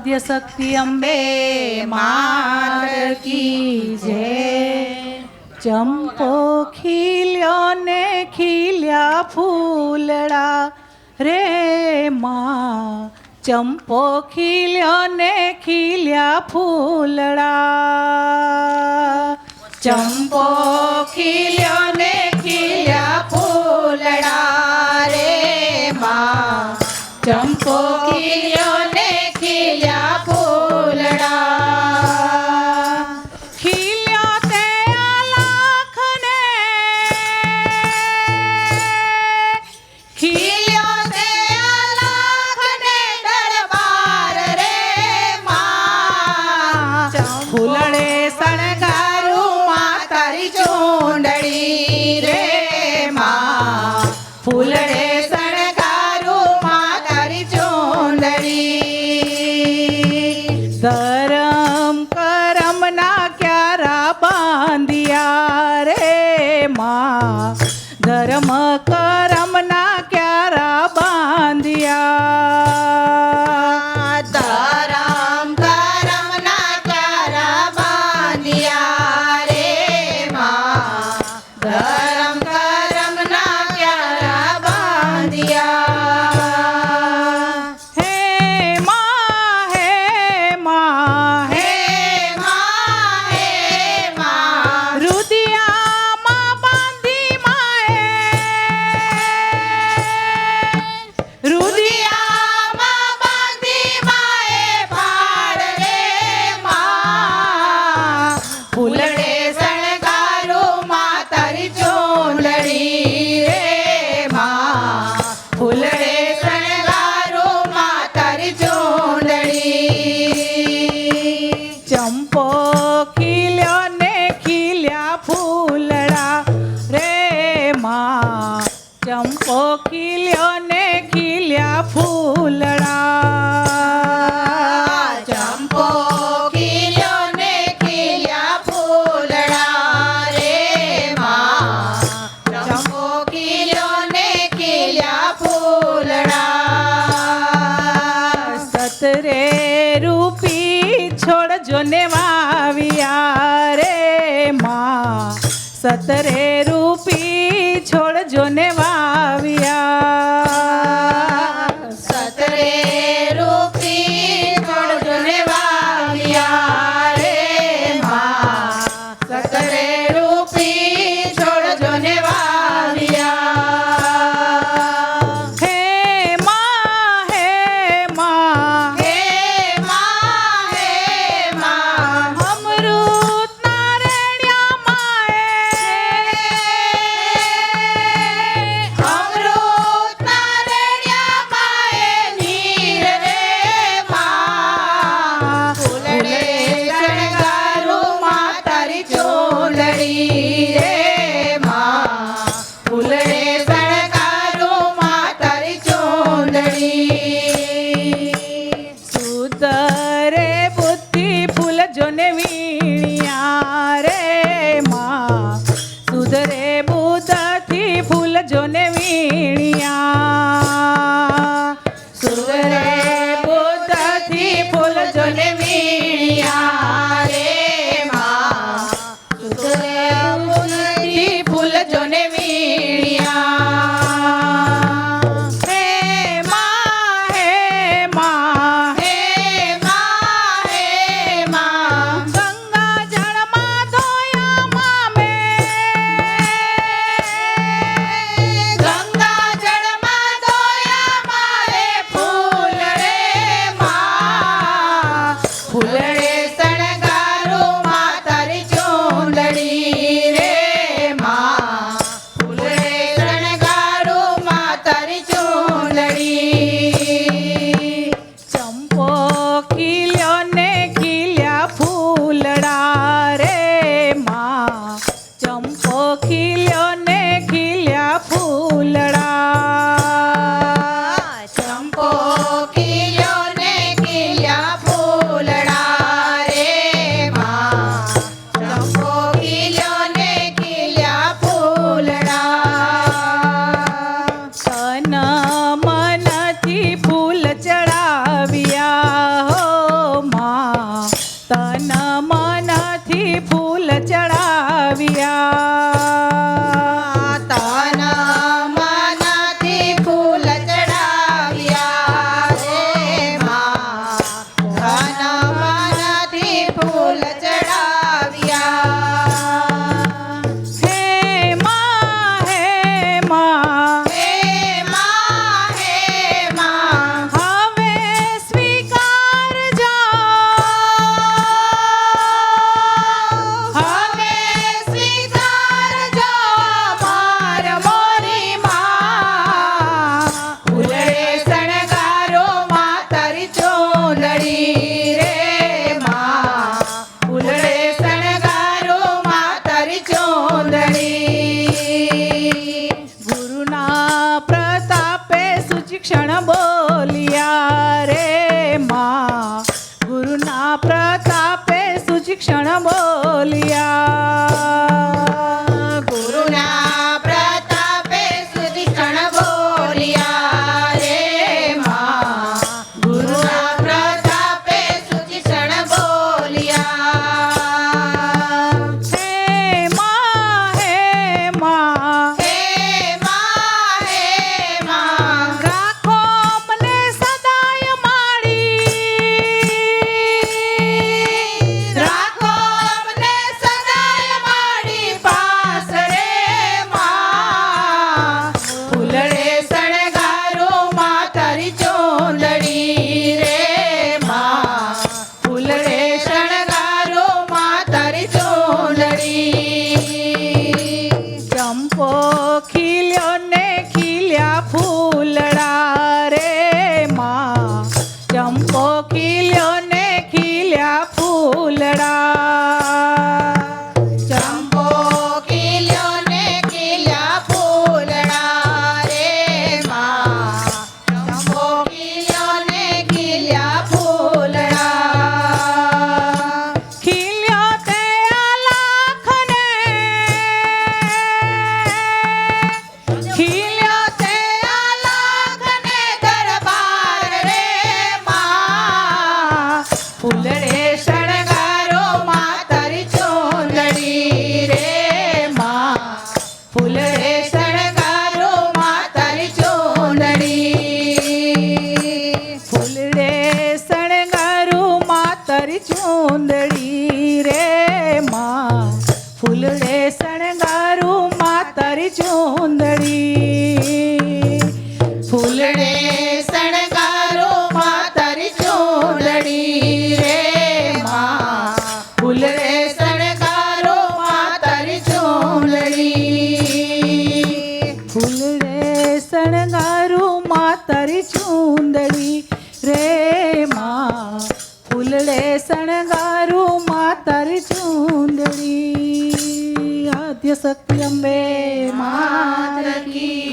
आद्य शक्ति अम्बे मात की जय। चंपो खिल्यो ने खिल्या फूलड़ा रे माँ, चंपो खिल्यो ने खिल्या फूलड़ा। चंपो खिल्यो ने खिल्या फूलड़ा रे माँ, चंपो खिल्यो ने खिल्या फूलड़ा। खिल्यो ते आलाख ने, खिल्यो ते आलाख ने दरबार रे माँ, फूलड़े सणगारू माँ तारी चूंडड़ी रे माँ, फूलड़े सणगारू माँ तारी चूंडड़ी। धर्म करम ना क्यारा बांधिया रे माँ, धर्म करम ना क्यारा बांधिया। धर्म करम ना क्यारा बांधिया रे माँ, धर्म करम ना क्यारा बांधिया। हे माँ, हे माँ, हे माँ, हे माँ, रुदिया माँ बांधी माए, रुदिया माँ बांधी माए भाड़ रे माँ, फूलड़े सणगारू माँ तारी चूंडड़ी रे माँ, फूलड़े सणगारू माँ तारी चूंडड़ी। चंपो खिल्यो ने खिल्या फूलड़ा रे माँ, चंपो खिल्यो ने खिल्या फूलड़ा। चंपो खिल्यो ने खिल्या फूलड़ा रे माँ, चंपो खिल्यो ने खिल्या फूलड़ा। सतरे रूपी छोड़ जो ने वाविया रे माँ, सतरे रूपी छोड़ जो ने वाविया। सतरे रूपी छोड़ जो ने वाविया रे माँ, सतरे रूपी छोड़ जो ने वाविया। हे माँ, हे माँ, हे माँ, हे माँ, अमृत नारायणिया माए, अमृत नारायणिया माए नीर रे माँ, फूलड़े सणगारू माँ तारी चूंडड़ी रे माँ, फूलड़े सणगारू माँ तारी चूंडड़ी। सुधरे बुद्धि फूल जो ने वीणिया रे माँ, सुधरे बुद्धि फूल जो ने वीणिया, सुधरे बुद्धि फूल जो ने वीणिया रे माँ, सुधरे बुद्धि फूल जो ने वीणिया। हे माँ, हे माँ, हे माँ, हे माँ, गंगा जल माँ धोया माँ में, गंगा जल माँ धोया मारे फूल रे माँ, फूलड़े सणगारू माँ तारी चूंडड़ी रे माँ, फूलड़े सणगारू माँ तारी चूंडड़ी। चंपो खिल्यो ने खिल्या फूलड़ा रे माँ, चंपो खिल्यो ने खिल्या फूलड़ा। चंपो खिल्यो ने खिल्या फूलड़ा रे माँ, चंपो खिल्यो ने खिल्या फूलड़ा। तन मन थी फूल चढ़ाविया हो ક્ષણ બોલ્યા ગુરુના પ્રતાપે સુધી ક્ષણ બોલ્યા રે માં ગુરુના પ્રતાપે સુધી ક્ષણ બોલ્યા હે માં હે માં હે માં હે માં રાખો મને સદાય માડી રાખો અમને સદાય મારી પાસ રે માં ફૂલડે શણગારો માં તારી ચોંદડી રે માં ફૂલડે શણગારો માં તારી ચોંદડી ચંપો ખીલ્યો ને ખીલ્યા ફૂલડા રે માં ચંપો ખીલ્યો ને ખીલ્યા ફૂલડા ચંપો ખીલ્યો ને ખીલ્યા ફૂલડા રે માં ચંપો ખીલ્યો ને ખીલ્યા ફૂલડા ખીલ્યો તે આલાખને ખીલ્યો તે આલાખને દરબાર રે માં ફૂલડે શણગારો માં તારી ચોંદડી રે માં ફૂલડે શણગારો માં તારી ચોંદડી ફૂલડે શણગારું માતરી ચૂંદડી રે માં ફૂલડે શણગારું માતરી ચૂંદડી ફૂલડે શણગારો માં તારી ચોંદડી રે માં ફૂલડે શણગારો માં તારી ચોંદડી ફૂલડે શણગારું માતરી ચૂંદડી રે માં ફૂલડે શણગારું માતરી ચૂંદડી આદ્ય શક્તિ અંબે માત કી